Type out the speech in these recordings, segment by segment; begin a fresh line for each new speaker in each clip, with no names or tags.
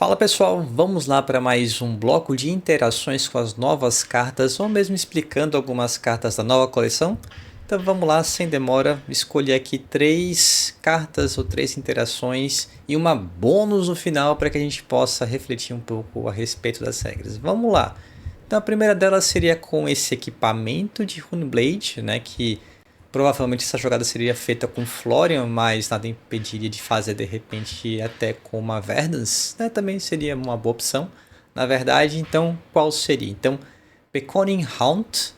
Fala pessoal, vamos lá para mais um bloco de interações com as novas cartas, ou mesmo explicando algumas cartas da nova coleção. Então vamos lá, sem demora, escolher aqui 3 cartas ou 3 interações e uma bônus no final para que a gente possa refletir um pouco a respeito das regras. Vamos lá! Então a primeira delas seria com esse equipamento de Runeblade, né, que provavelmente essa jogada seria feita com Florian, mas nada impediria de fazer de repente até com uma Verdance, né? Também seria uma boa opção, na verdade. Então, qual seria? Então, Peconing Haunt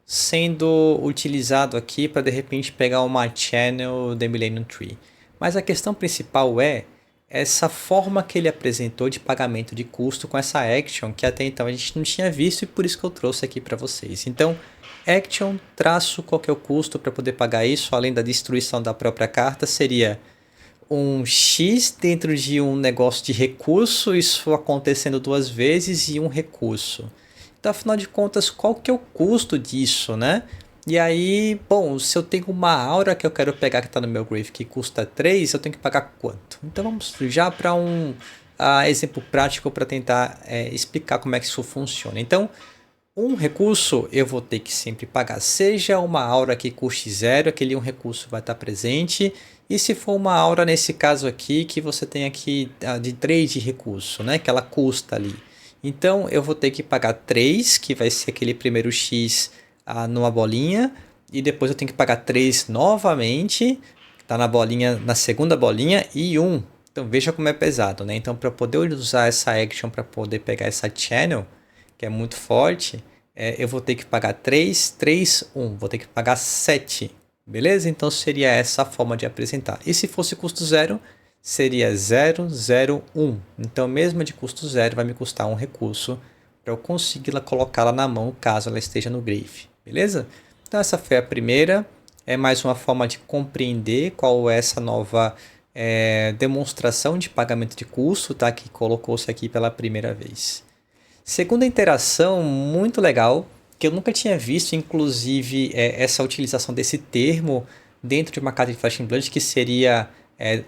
sendo utilizado aqui para de repente pegar uma Channel The Millennium Tree. Mas a questão principal é essa forma que ele apresentou de pagamento de custo com essa action que até então a gente não tinha visto e por isso que eu trouxe aqui para vocês. Então, action traço qual que é o custo para poder pagar isso, além da destruição da própria carta, seria um X dentro de um negócio de recurso, isso acontecendo 2 vezes e um recurso. Então, afinal de contas, qual que é o custo disso, né? E aí, bom, se eu tenho uma aura que eu quero pegar que está no meu grave que custa 3, eu tenho que pagar quanto? Então vamos já para um exemplo prático para tentar explicar como é que isso funciona. Então, um recurso eu vou ter que sempre pagar, seja uma aura que custe 0, aquele um recurso vai estar presente, e se for uma aura nesse caso aqui, que você tem aqui de 3 de recurso, né, que ela custa ali. Então eu vou ter que pagar 3, que vai ser aquele primeiro X numa bolinha, e depois eu tenho que pagar 3 novamente, tá na bolinha, na segunda bolinha, e 1. Então veja como é pesado, né? Então para poder usar essa action para poder pegar essa channel, que é muito forte, eu vou ter que pagar 3, 3, 1. Vou ter que pagar 7. Beleza? Então seria essa a forma de apresentar. E se fosse custo 0, seria 0, 0, 1. Então mesmo de custo 0 vai me custar um recurso para eu conseguir colocá-la na mão caso ela esteja no grave. Beleza? Então essa foi a primeira. É mais uma forma de compreender qual é essa nova demonstração de pagamento de custo, tá? Que colocou-se aqui pela primeira vez. Segunda interação muito legal, que eu nunca tinha visto, inclusive essa utilização desse termo dentro de uma carta de Flesh and Blood, que seria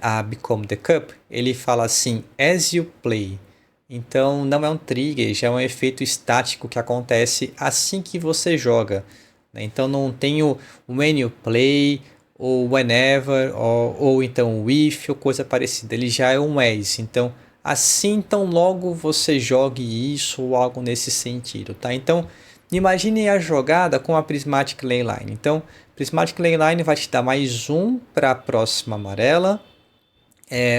a Become the Cup. Ele fala assim, as you play. Então não é um trigger, já é um efeito estático que acontece assim que você joga. Então não tem o when you play, ou whenever, ou então o if, ou coisa parecida. Ele já é um as. Então assim tão logo você jogue isso ou algo nesse sentido, tá? Então imagine a jogada com a Prismatic Leyline. Então Prismatic Leyline vai te dar mais 1 para a próxima amarela,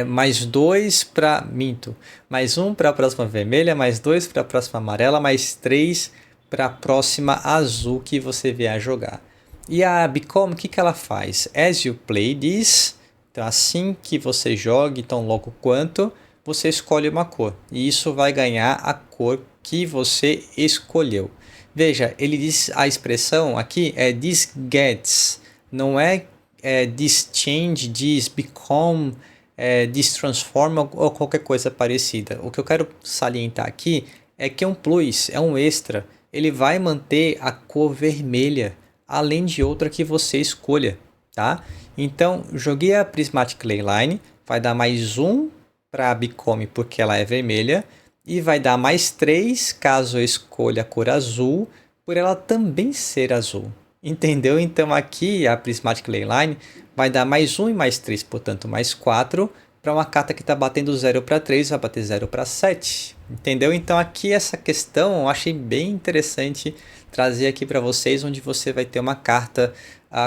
mais 2 para minto, mais 1 para a próxima vermelha, mais 2 para a próxima amarela, mais 3 para a próxima azul que você vier a jogar. E a Become, o que ela faz? As you play this, então assim que você jogue, tão logo quanto, você escolhe uma cor. E isso vai ganhar a cor que você escolheu. Veja, ele diz, a expressão aqui é this gets, não é this change, this become, this transform ou qualquer coisa parecida. O que eu quero salientar aqui é que é um plus, é um extra. Ele vai manter a cor vermelha, além de outra que você escolha, tá? Então, joguei a Prismatic Leyline, vai dar mais 1 para a Become porque ela é vermelha, e vai dar mais 3 caso eu escolha a cor azul, por ela também ser azul. Entendeu? Então aqui a Prismatic Leyline vai dar mais 1 e mais 3, portanto mais 4, para uma carta que está batendo 0 para 3, vai bater 0 para 7. Entendeu? Então aqui essa questão eu achei bem interessante trazer aqui para vocês, onde você vai ter uma carta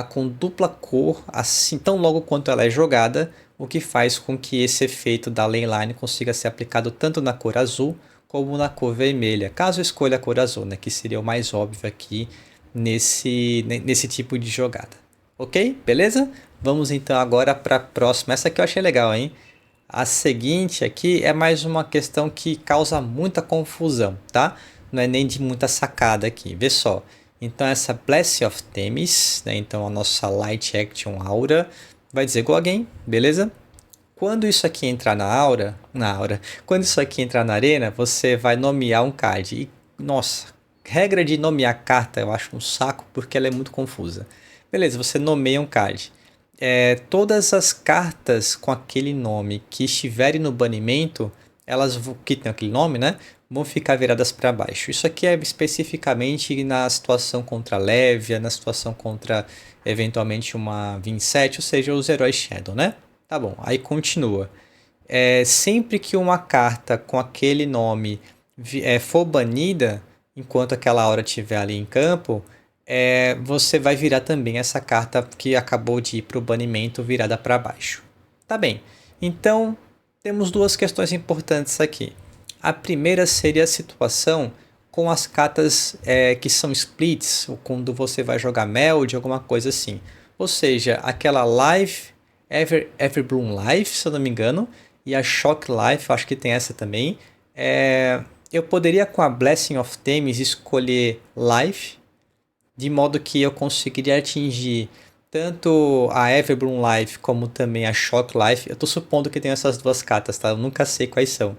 com dupla cor, assim tão logo quanto ela é jogada, o que faz com que esse efeito da Leyline consiga ser aplicado tanto na cor azul como na cor vermelha, caso eu escolha a cor azul, né, que seria o mais óbvio aqui nesse tipo de jogada. Ok? Beleza? Vamos então agora para a próxima. Essa aqui eu achei legal, hein? A seguinte aqui é mais uma questão que causa muita confusão, tá? Não é nem de muita sacada aqui. Vê só. Então essa Blessing of Themis, né? Então a nossa Light Action Aura vai dizer go again, beleza? Quando isso aqui entrar quando isso aqui entrar na arena, você vai nomear um card. E, nossa, regra de nomear carta eu acho um saco porque ela é muito confusa. Beleza, você nomeia um card. Todas as cartas com aquele nome que estiverem no banimento, que tem aquele nome, né? Vão ficar viradas para baixo. Isso aqui é especificamente na situação contra a Lévia, na situação contra eventualmente uma 27, ou seja, os heróis Shadow, né? Tá bom, aí continua. Sempre que uma carta com aquele nome for banida, enquanto aquela aura estiver ali em campo, você vai virar também essa carta que acabou de ir para o banimento virada para baixo. Tá bem, então temos duas questões importantes aqui. A primeira seria a situação com as cartas que são splits, ou quando você vai jogar Meld, alguma coisa assim. Ou seja, aquela Life, Everbloom Life, se eu não me engano, e a Shock Life, acho que tem essa também. Eu poderia com a Blessing of Themis escolher Life, de modo que eu conseguiria atingir tanto a Everbloom Life como também a Shock Life. Eu estou supondo que tem essas duas cartas, tá? Eu nunca sei quais são.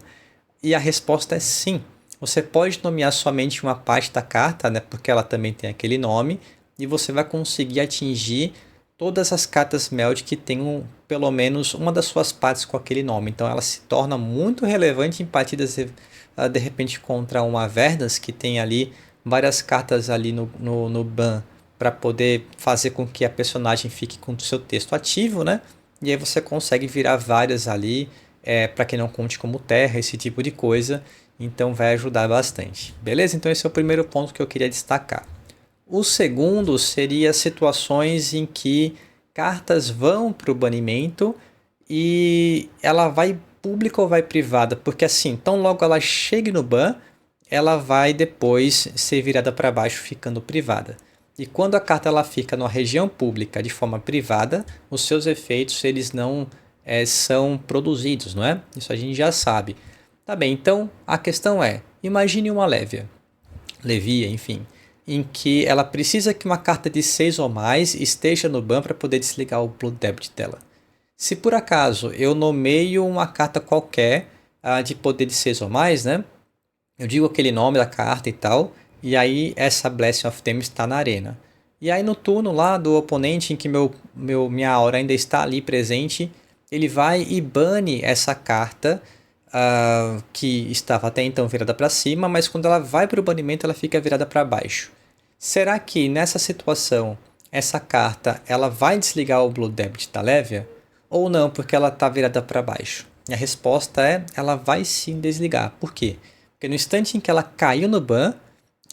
E a resposta é sim. Você pode nomear somente uma parte da carta, né? Porque ela também tem aquele nome. E você vai conseguir atingir todas as cartas Meld que tenham pelo menos uma das suas partes com aquele nome. Então ela se torna muito relevante em partidas de repente contra uma Verdas que tem ali várias cartas ali no ban para poder fazer com que a personagem fique com o seu texto ativo, né? E aí você consegue virar várias ali, para quem não conte como terra, esse tipo de coisa. Então vai ajudar bastante. Beleza? Então esse é o primeiro ponto que eu queria destacar. O segundo seria situações em que cartas vão para o banimento e ela vai pública ou vai privada, porque assim, tão logo ela chegue no ban, ela vai depois ser virada para baixo ficando privada. E quando a carta ela fica numa região pública de forma privada, os seus efeitos eles não são produzidos, não é? Isso a gente já sabe. Tá bem, então a questão é, imagine uma Levia, enfim, em que ela precisa que uma carta de 6 ou mais esteja no ban para poder desligar o Blood Debit dela. Se por acaso eu nomeio uma carta qualquer de poder de 6 ou mais, né? Eu digo aquele nome da carta e tal, e aí essa Blessing of Them está na arena. E aí no turno lá do oponente, em que minha aura ainda está ali presente, ele vai e bane essa carta que estava até então virada para cima, mas quando ela vai para o banimento ela fica virada para baixo. Será que nessa situação essa carta ela vai desligar o Blood Debit da Lévia? Ou não, porque ela está virada para baixo? E a resposta é, ela vai sim desligar. Por quê? Porque no instante em que ela caiu no ban,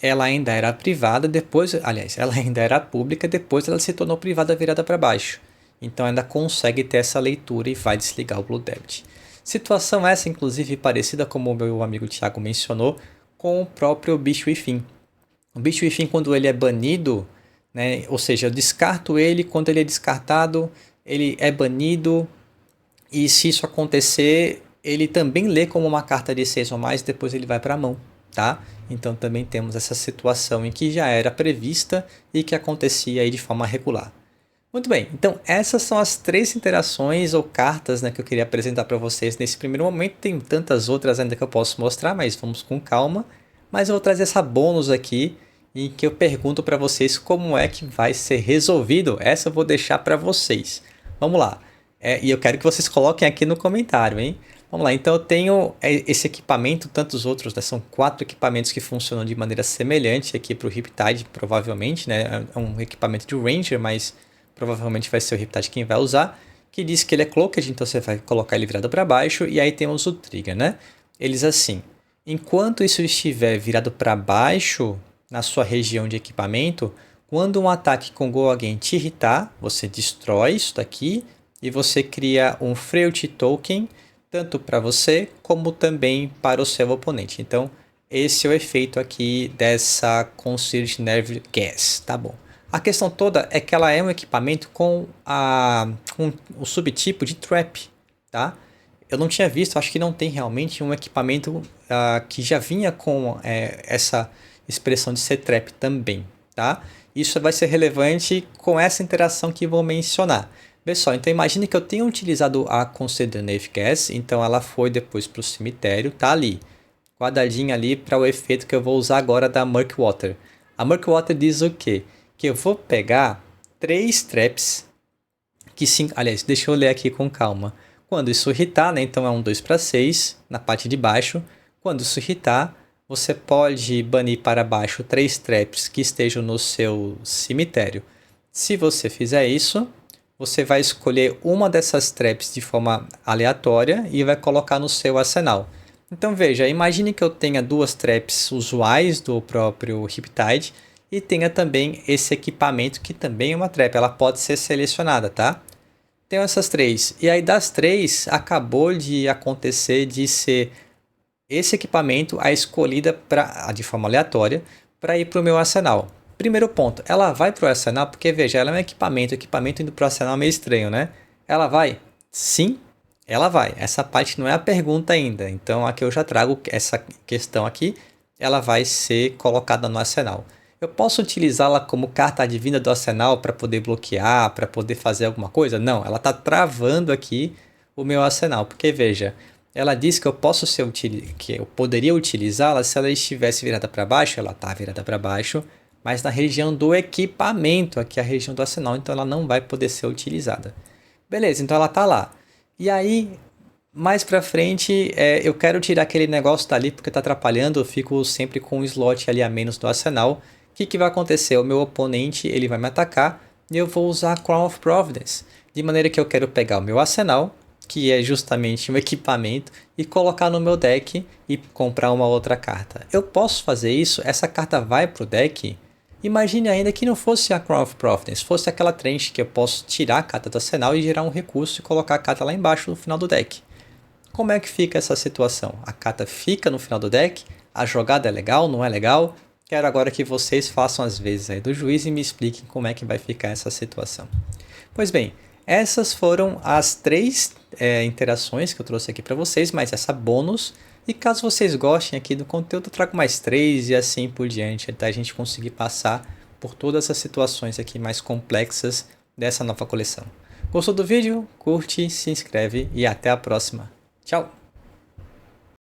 ela ainda era privada, depois, aliás, ela ainda era pública, depois ela se tornou privada virada para baixo. Então ainda consegue ter essa leitura e vai desligar o Blood Debit. Situação essa, inclusive, parecida, como o meu amigo Thiago mencionou, com o próprio Bicho e Fim. O Bicho e Fim, quando ele é banido, né, ou seja, eu descarto ele, quando ele é descartado, ele é banido, e se isso acontecer, ele também lê como uma carta de 6 ou mais, depois ele vai para a mão, tá? Então também temos essa situação em que já era prevista e que acontecia aí de forma regular. Muito bem, então essas são as 3 interações ou cartas, né, que eu queria apresentar para vocês nesse primeiro momento. Tem tantas outras ainda que eu posso mostrar, mas vamos com calma. Mas eu vou trazer essa bônus aqui, em que eu pergunto para vocês como é que vai ser resolvido. Essa eu vou deixar para vocês. Vamos lá. E eu quero que vocês coloquem aqui no comentário, hein? Vamos lá, então eu tenho esse equipamento, tantos outros, né? São 4 equipamentos que funcionam de maneira semelhante aqui para o Riptide, provavelmente, né? É um equipamento de Ranger, mas provavelmente vai ser o Riptide quem vai usar, que diz que ele é Cloaked, então você vai colocar ele virado para baixo, e aí temos o Trigger, né? Eles assim, enquanto isso estiver virado para baixo na sua região de equipamento, quando um ataque com Go Again te irritar, você destrói isso daqui, e você cria um Frailty Token, tanto para você como também para o seu oponente. Então, esse é o efeito aqui dessa Concealed Nerve Gas, tá bom? A questão toda é que ela é um equipamento com o subtipo de Trap, tá? Eu não tinha visto, acho que não tem realmente um equipamento que já vinha com essa expressão de ser Trap também, tá? Isso vai ser relevante com essa interação que vou mencionar. Pessoal, então imagine que eu tenha utilizado a Consider Nerve Gas, então ela foi depois para o cemitério, tá ali, quadradinha ali para o efeito que eu vou usar agora da Murkwater. A Murkwater diz o quê? Que eu vou pegar 3 traps, aliás, deixa eu ler aqui com calma. Quando isso irritar, né, então é um 2 para 6 na parte de baixo. Quando isso irritar, você pode banir para baixo 3 traps que estejam no seu cemitério. Se você fizer isso, você vai escolher uma dessas traps de forma aleatória e vai colocar no seu arsenal. Então veja, imagine que eu tenha 2 traps usuais do próprio Riptide e tenha também esse equipamento que também é uma trap, ela pode ser selecionada, tá? Tenho essas 3, e aí das 3 acabou de acontecer de ser esse equipamento a escolhida de forma aleatória para ir para o meu arsenal. Primeiro ponto, ela vai para o arsenal porque, veja, ela é um equipamento indo para o arsenal é meio estranho, né? Ela vai? Sim, ela vai. Essa parte não é a pergunta ainda, então aqui eu já trago essa questão aqui, ela vai ser colocada no arsenal. Eu posso utilizá-la como carta divina do arsenal para poder bloquear, para poder fazer alguma coisa? Não, ela está travando aqui o meu arsenal, porque veja, ela diz que que eu poderia utilizá-la se ela estivesse virada para baixo, ela está virada para baixo, mas na região do equipamento, aqui é a região do arsenal, então ela não vai poder ser utilizada. Beleza, então ela está lá. E aí, mais para frente, eu quero tirar aquele negócio dali porque está atrapalhando, eu fico sempre com um slot ali a menos do arsenal. O que vai acontecer? O meu oponente ele vai me atacar e eu vou usar Crown of Providence. De maneira que eu quero pegar o meu arsenal, que é justamente um equipamento, e colocar no meu deck e comprar uma outra carta. Eu posso fazer isso? Essa carta vai para o deck? Imagine ainda que não fosse a Crown of Providence, fosse aquela Trench que eu posso tirar a carta do arsenal e gerar um recurso e colocar a carta lá embaixo no final do deck. Como é que fica essa situação? A carta fica no final do deck? A jogada é legal? Não é legal? Quero agora que vocês façam as vezes aí do juiz e me expliquem como é que vai ficar essa situação. Pois bem, essas foram as 3 interações que eu trouxe aqui para vocês, mais essa bônus. E caso vocês gostem aqui do conteúdo, eu trago mais 3 e assim por diante, até a gente conseguir passar por todas essas situações aqui mais complexas dessa nova coleção. Gostou do vídeo? Curte, se inscreve e até a próxima. Tchau!